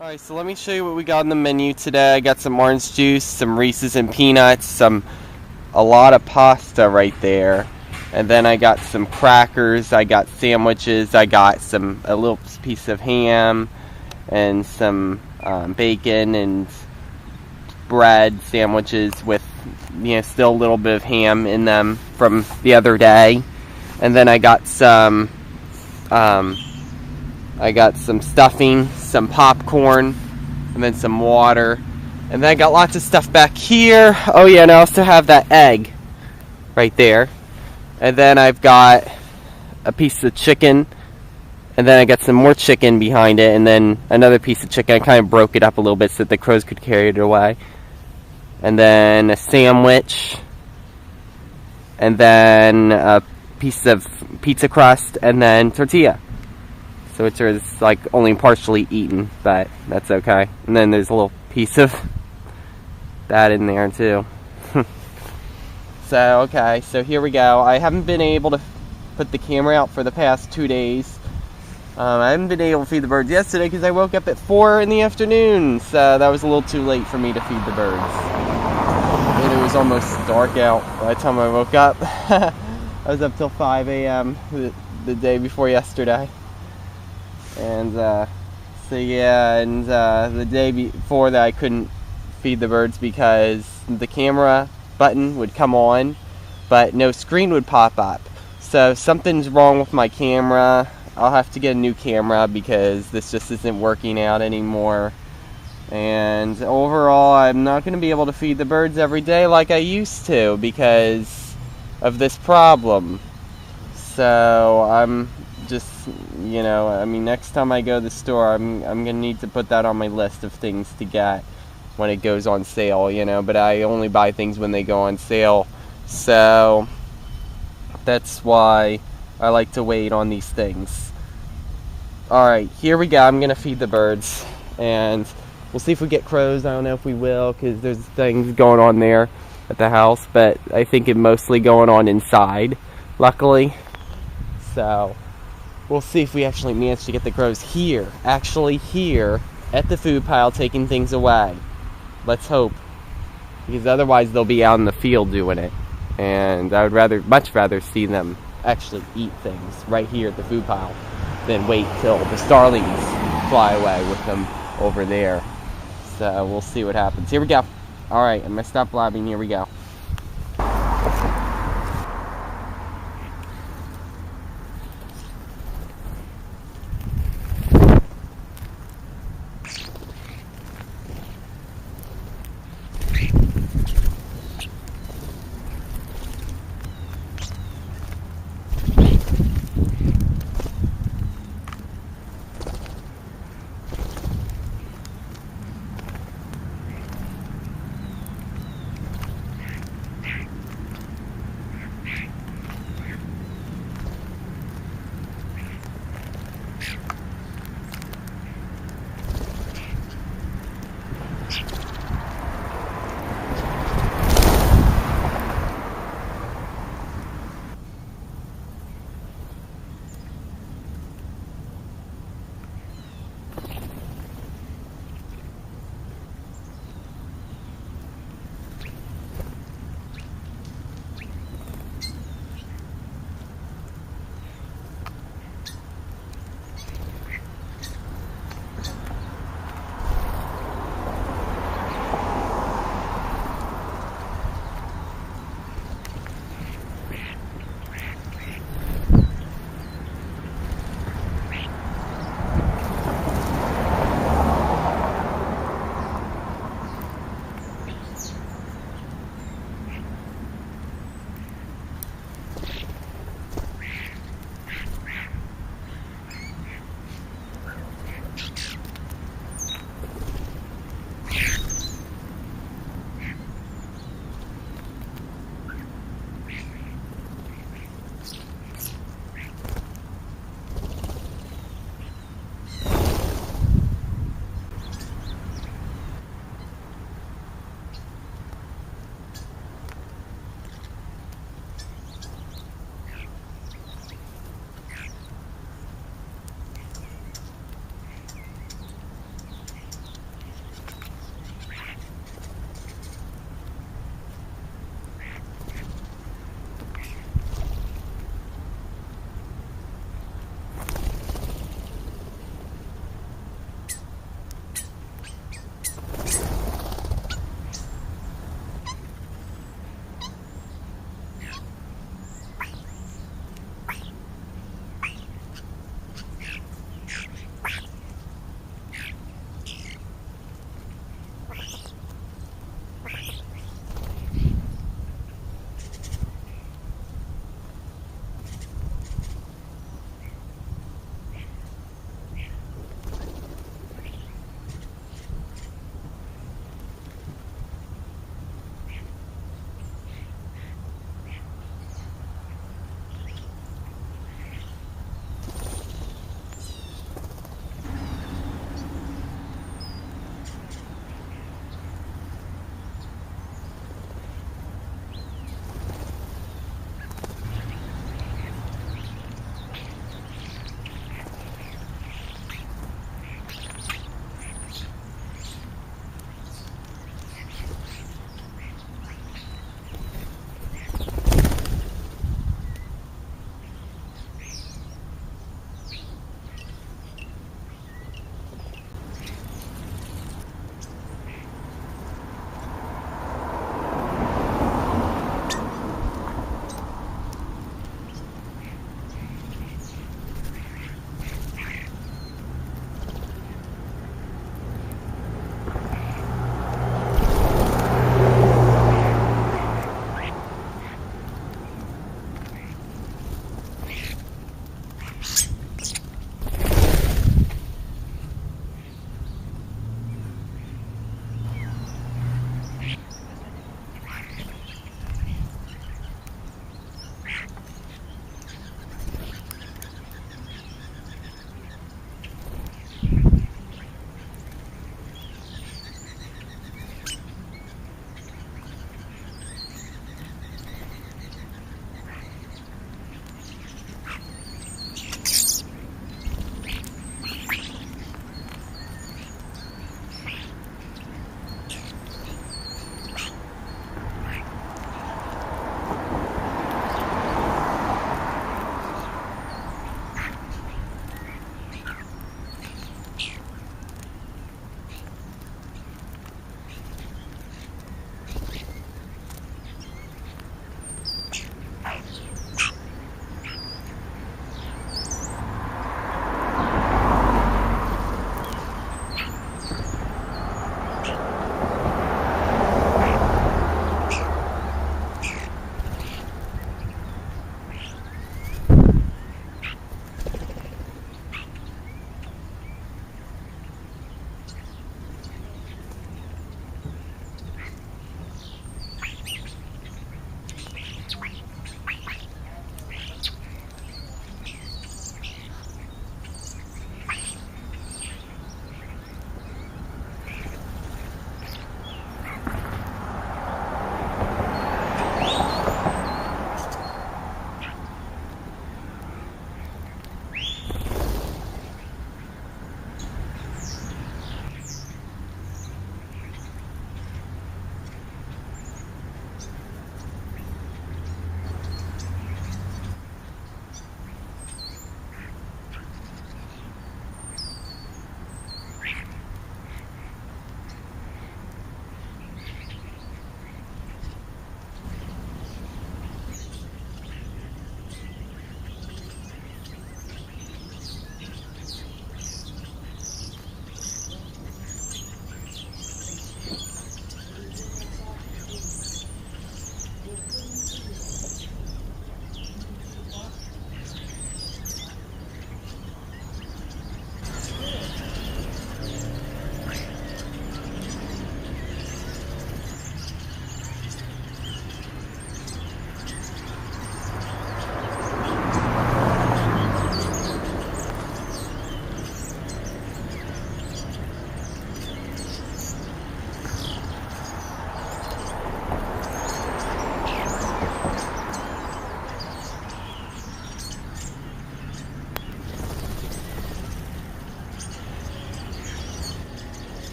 Alright, so let me show you what we got on the menu today. I got some orange juice, some Reese's and peanuts, a lot of pasta right there. And then I got some crackers, I got sandwiches, I got a little piece of ham and some bacon and bread sandwiches with, still a little bit of ham in them from the other day. And then I got some stuffing, some popcorn, and then some water. And then I got lots of stuff back here. Oh yeah, and I also have that egg right there. And then I've got a piece of chicken. And then I got some more chicken behind it. And then another piece of chicken. I kind of broke it up a little bit so that the crows could carry it away. And then a sandwich. And then a piece of pizza crust. And then tortilla. So which is like only partially eaten, but that's okay. And then there's a little piece of that in there too. So okay, so here we go. I haven't been able to put the camera out for the past 2 days. I haven't been able to feed the birds yesterday because I woke up at 4 in the afternoon, so that was a little too late for me to feed the birds. And it was almost dark out by the time I woke up. I was up till 5 a.m. the day before yesterday. And so yeah, and the day before that I couldn't feed the birds because the camera button would come on but no screen would pop up. So something's wrong with my camera. I'll have to get a new camera because this just isn't working out anymore. And overall, I'm not going to be able to feed the birds every day like I used to because of this problem. So I'm just, next time I go to the store, I'm gonna need to put that on my list of things to get when it goes on sale, but I only buy things when they go on sale, so that's why I like to wait on these things. Alright, here we go. I'm gonna feed the birds, and we'll see if we get crows. I don't know if we will, because there's things going on there at the house, but I think it's mostly going on inside, luckily. So we'll see if we actually manage to get the crows here at the food pile taking things away. Let's hope, because otherwise they'll be out in the field doing it, and I would much rather see them actually eat things right here at the food pile than wait till the starlings fly away with them over there. So we'll see what happens. Here we go. Alright, I'm gonna stop blabbing. Here we go.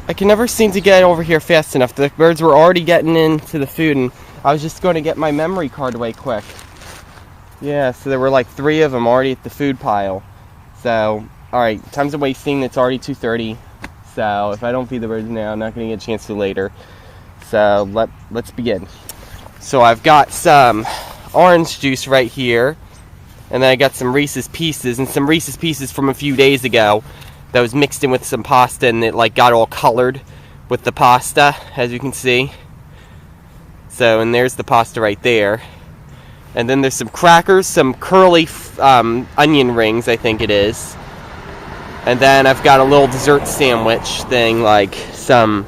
I can never seem to get over here fast enough. The birds were already getting into the food, and I was just going to get my memory card away quick. Yeah, so there were like 3 of them already at the food pile. So, alright, time's of wasting. It's already 2:30. So, if I don't feed the birds now, I'm not going to get a chance to later. So, let's begin. So, I've got some orange juice right here. And then I got some Reese's Pieces, and some Reese's Pieces from a few days ago that was mixed in with some pasta, and it like got all colored with the pasta, as you can see. So, and there's the pasta right there. And then there's some crackers, some curly onion rings, I think it is. And then I've got a little dessert sandwich thing, like some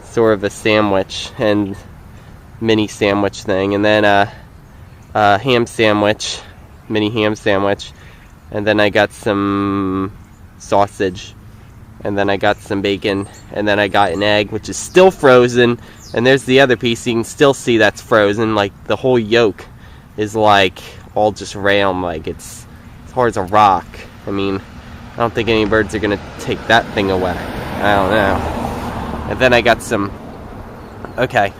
sort of a sandwich and mini sandwich thing. And then a ham sandwich, mini ham sandwich. And then I got some sausage. And then I got some bacon. And then I got an egg, which is still frozen. And there's the other piece. You can still see that's frozen. Like, the whole yolk is, like, all just round. Like, it's as hard as a rock. I mean, I don't think any birds are going to take that thing away. I don't know. And then I got some... Okay.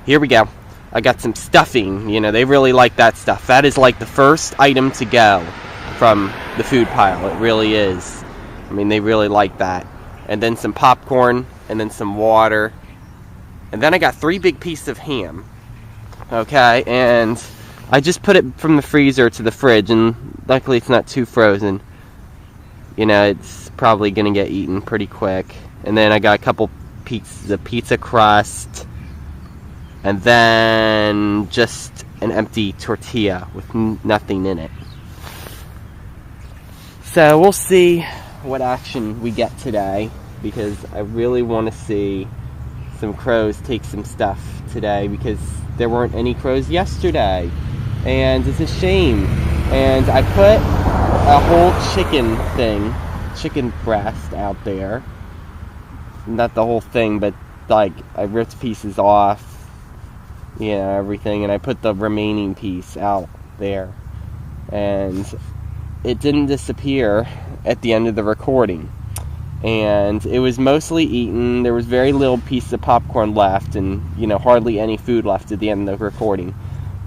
Here we go. I got some stuffing. You know, they really like that stuff. That is, like, the first item to go from the food pile. It really is. I mean, they really like that. And then some popcorn. And then some water. And then I got 3 big pieces of ham. Okay, and I just put it from the freezer to the fridge, and luckily it's not too frozen. You know, it's probably going to get eaten pretty quick. And then I got a couple pieces of pizza crust. And then just an empty tortilla with nothing in it. So we'll see what action we get today, because I really want to see some crows take some stuff today, because there weren't any crows yesterday, and it's a shame. And I put a whole chicken breast out there, not the whole thing, but like I ripped pieces off, you know, everything, and I put the remaining piece out there, and it didn't disappear at the end of the recording. And it was mostly eaten. There was very little piece of popcorn left, and, you know, hardly any food left at the end of the recording.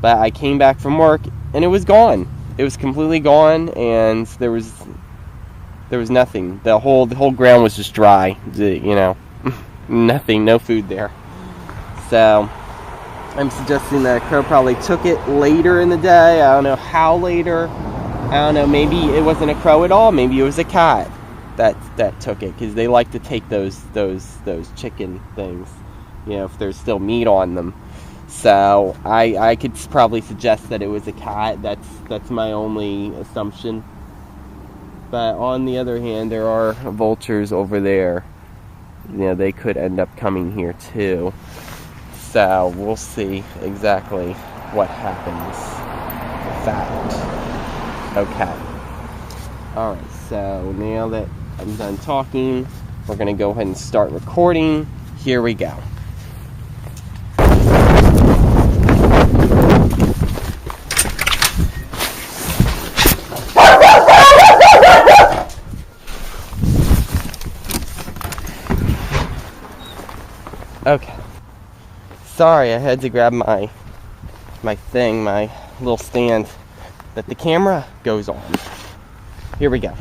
But I came back from work, and it was gone. It was completely gone, and there was nothing. The whole ground was just dry. You know, nothing, no food there. So I'm suggesting that a crow probably took it later in the day. I don't know how later. I don't know. Maybe it wasn't a crow at all. Maybe it was a cat that took it, because they like to take those chicken things, you know, if there's still meat on them. So I could probably suggest that it was a cat. That's my only assumption. But on the other hand, there are vultures over there. You know, they could end up coming here too. So we'll see exactly what happens with that. Okay. Alright, so now that I'm done talking, we're going to go ahead and start recording. Here we go. Okay. Sorry, I had to grab my little stand that the camera goes on. Here we go.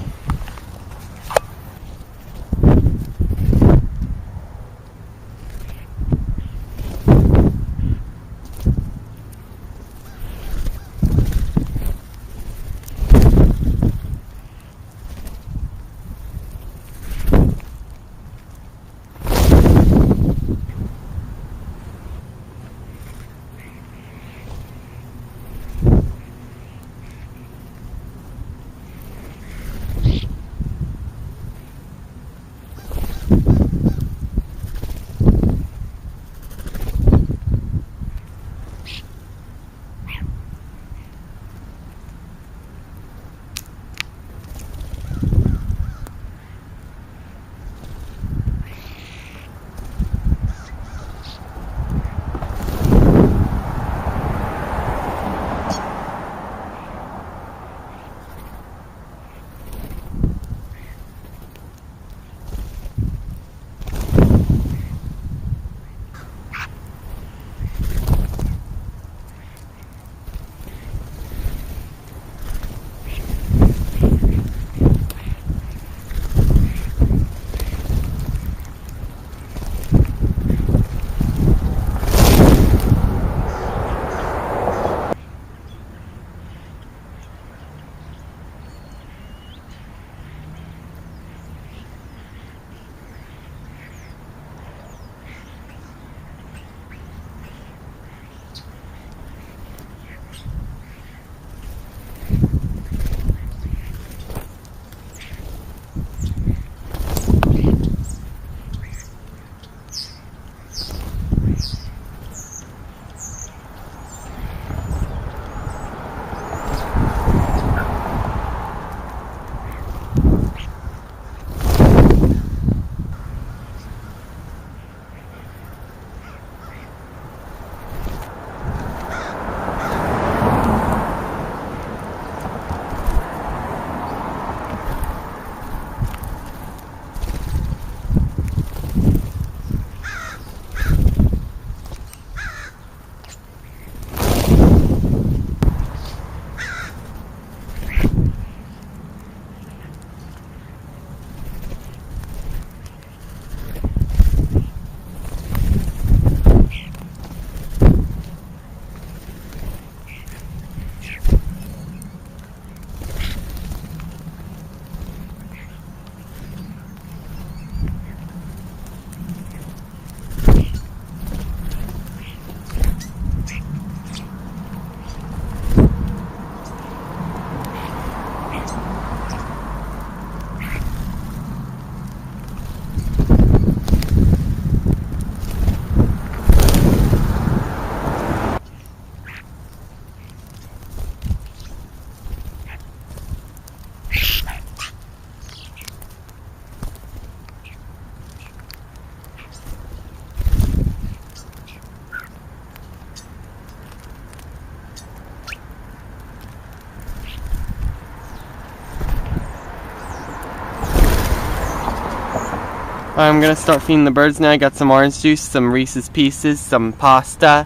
I'm gonna start feeding the birds now. I got some orange juice, some Reese's Pieces, some pasta,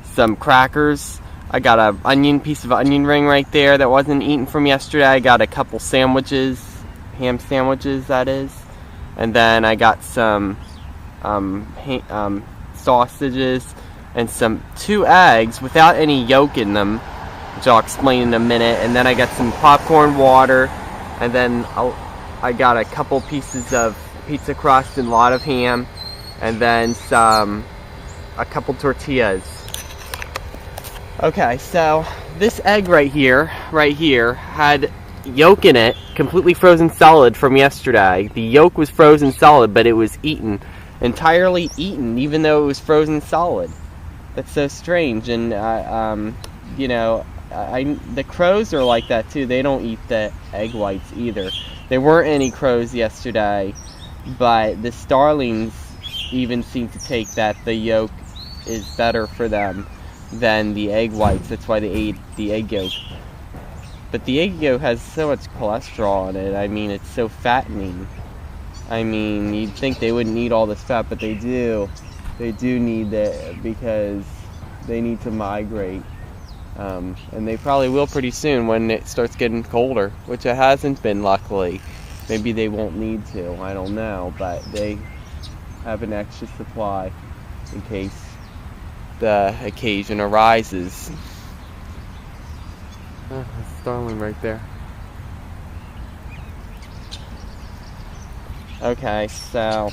some crackers. I got a piece of onion ring right there that wasn't eaten from yesterday. I got a couple sandwiches, ham sandwiches that is, and then I got some sausages and 2 eggs without any yolk in them, which I'll explain in a minute. And then I got some popcorn, water, and then I got a couple pieces of pizza crust and a lot of ham, and then a couple tortillas. Okay, so this egg right here had yolk in it, completely frozen solid from yesterday. The yolk was frozen solid, but it was entirely eaten, even though it was frozen solid. That's so strange. And you know, the crows are like that too. They don't eat the egg whites either. There weren't any crows yesterday, but the starlings even seem to take that the yolk is better for them than the egg whites. That's why they ate the egg yolk. But the egg yolk has so much cholesterol in it. I mean, it's so fattening. I mean, you'd think they wouldn't need all this fat, but they do. They do need it because they need to migrate. And they probably will pretty soon when it starts getting colder, which it hasn't been, luckily. Maybe they won't need to, I don't know, but they have an extra supply in case the occasion arises. Oh, that's starling right there. Okay, so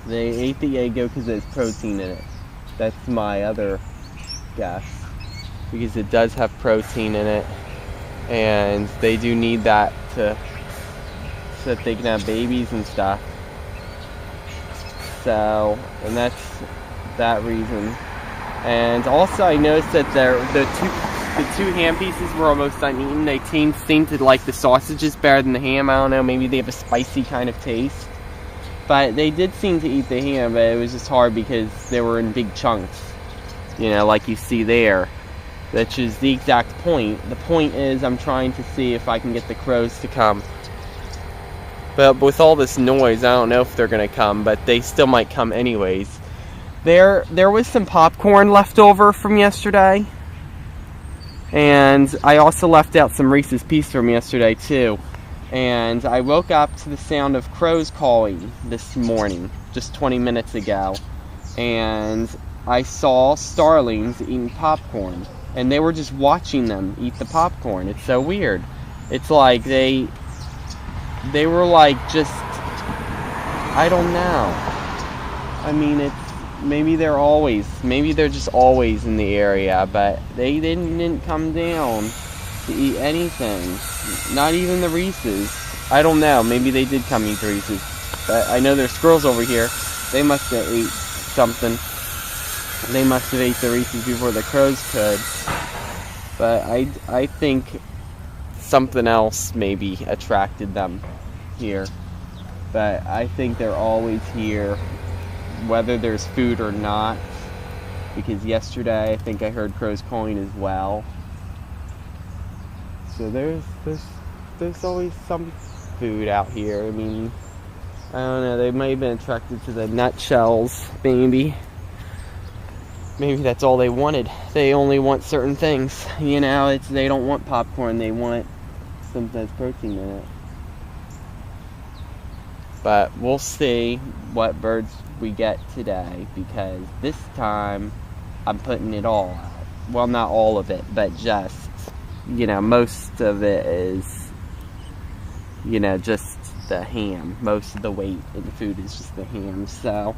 they ate the egg yolk because there's protein in it. That's my other guess, because it does have protein in it, and they do need that so that they can have babies and stuff. So, and that's that reason. And also I noticed that the two ham pieces were almost uneaten. They seem to like the sausages better than the ham. I don't know, maybe they have a spicy kind of taste. But they did seem to eat the ham, but it was just hard because they were in big chunks. You know, like you see there. Which is the exact point. The point is I'm trying to see if I can get the crows to come. But with all this noise, I don't know if they're going to come, but they still might come anyways. There was some popcorn left over from yesterday. And I also left out some Reese's Pieces from yesterday too. And I woke up to the sound of crows calling this morning, just 20 minutes ago. And I saw starlings eating popcorn. And they were just watching them eat the popcorn. It's so weird. It's like they were like just, I don't know. I mean, maybe they're just always in the area, but they didn't come down to eat anything. Not even the Reese's. I don't know. Maybe they did come eat the Reese's. But I know there's squirrels over here. They must have ate something. They must have ate the Reese's before the crows could. But I think something else maybe attracted them here. But I think they're always here, whether there's food or not. Because yesterday I think I heard crows calling as well. So there's always some food out here. I mean, I don't know, they might have been attracted to the nutshells, maybe. Maybe that's all they wanted. They only want certain things. You know, they don't want popcorn, they want something that's protein in it. But we'll see what birds we get today, because this time I'm putting it all out. Well, not all of it, but just, you know, most of it is, you know, just the ham. Most of the weight in the food is just the ham. So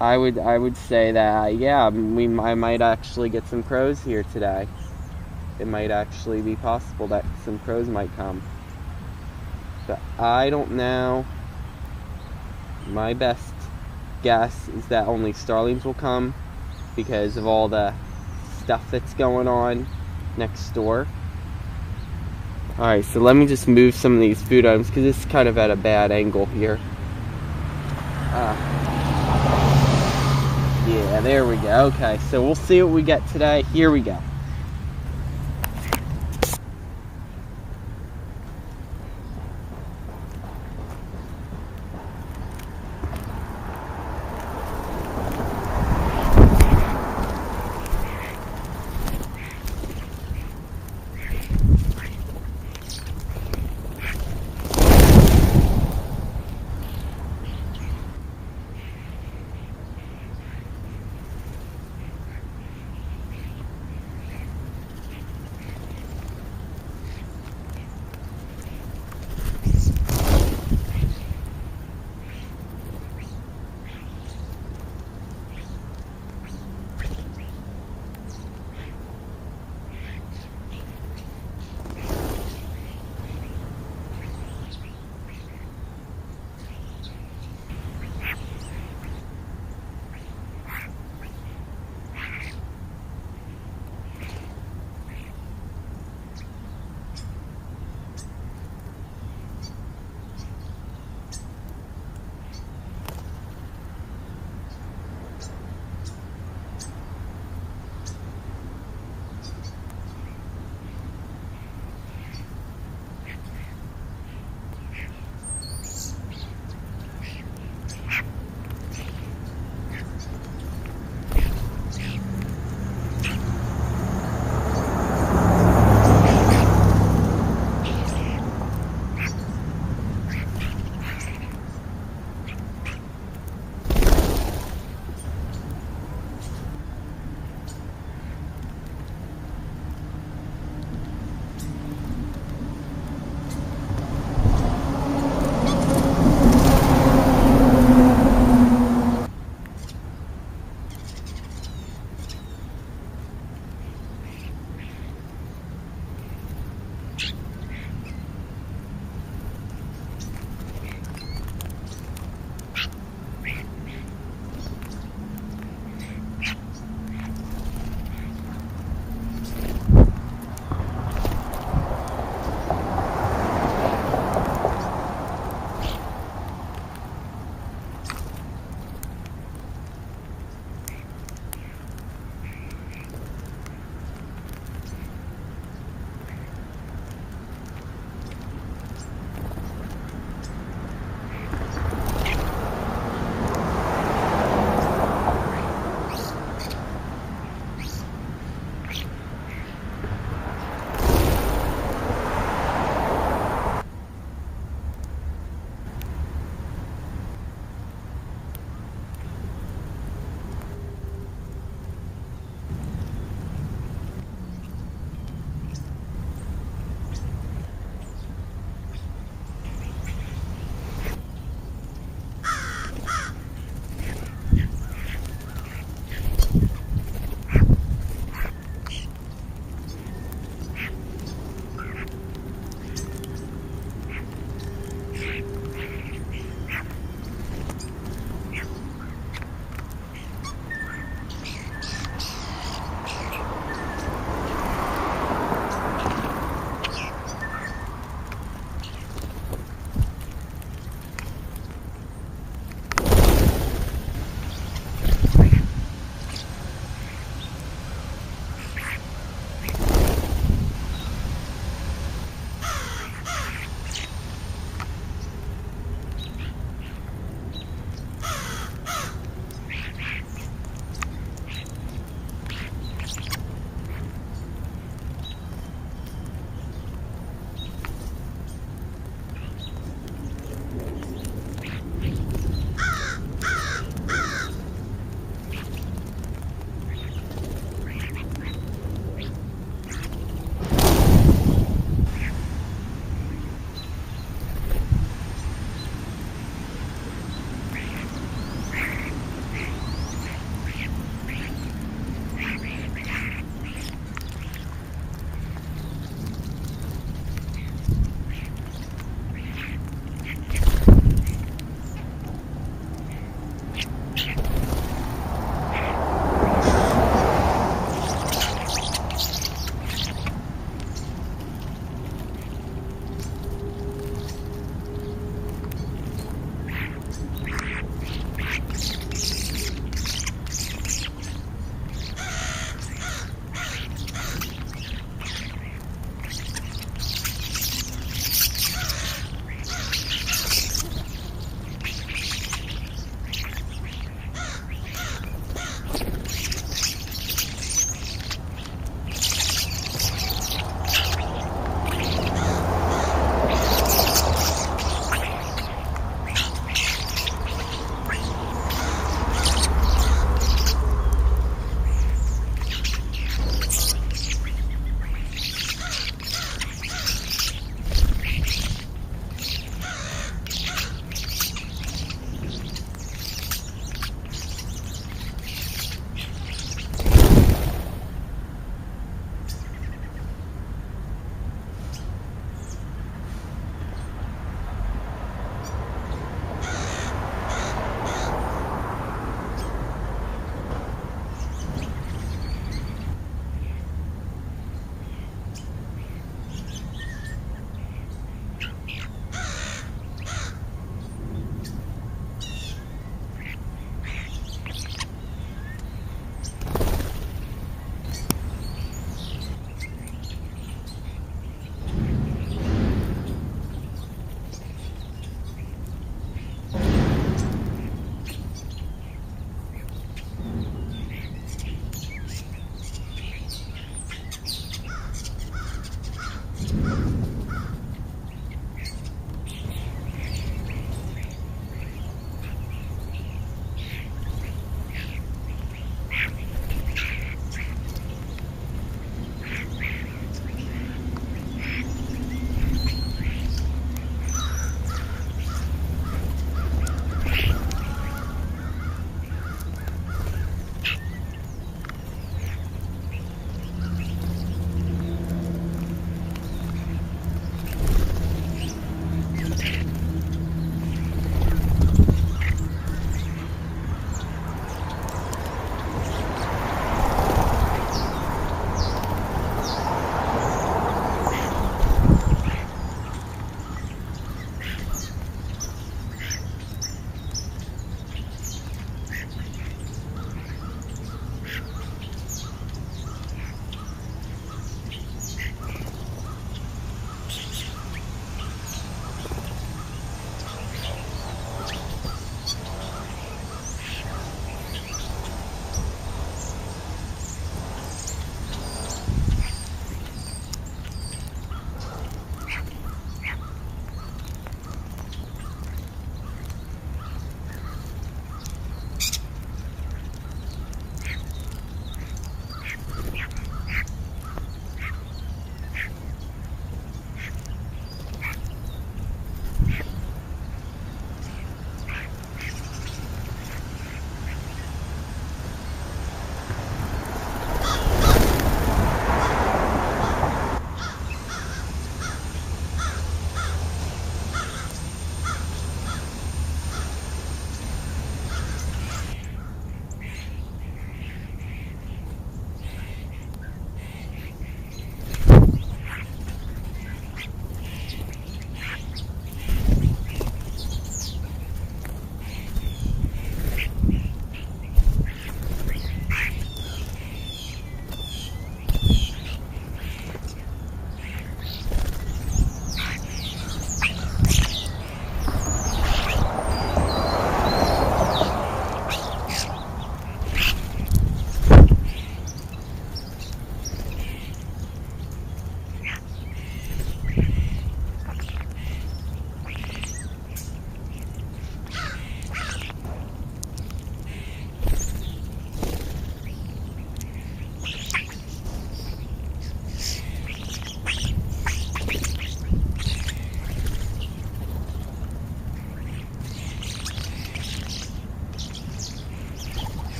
I would say that, yeah, I might actually get some crows here today. It might actually be possible that some crows might come. But I don't know. My best guess is that only starlings will come because of all the stuff that's going on next door. Alright, so let me just move some of these food items because it's kind of at a bad angle here. Yeah, there we go. Okay, so we'll see what we get today. Here we go.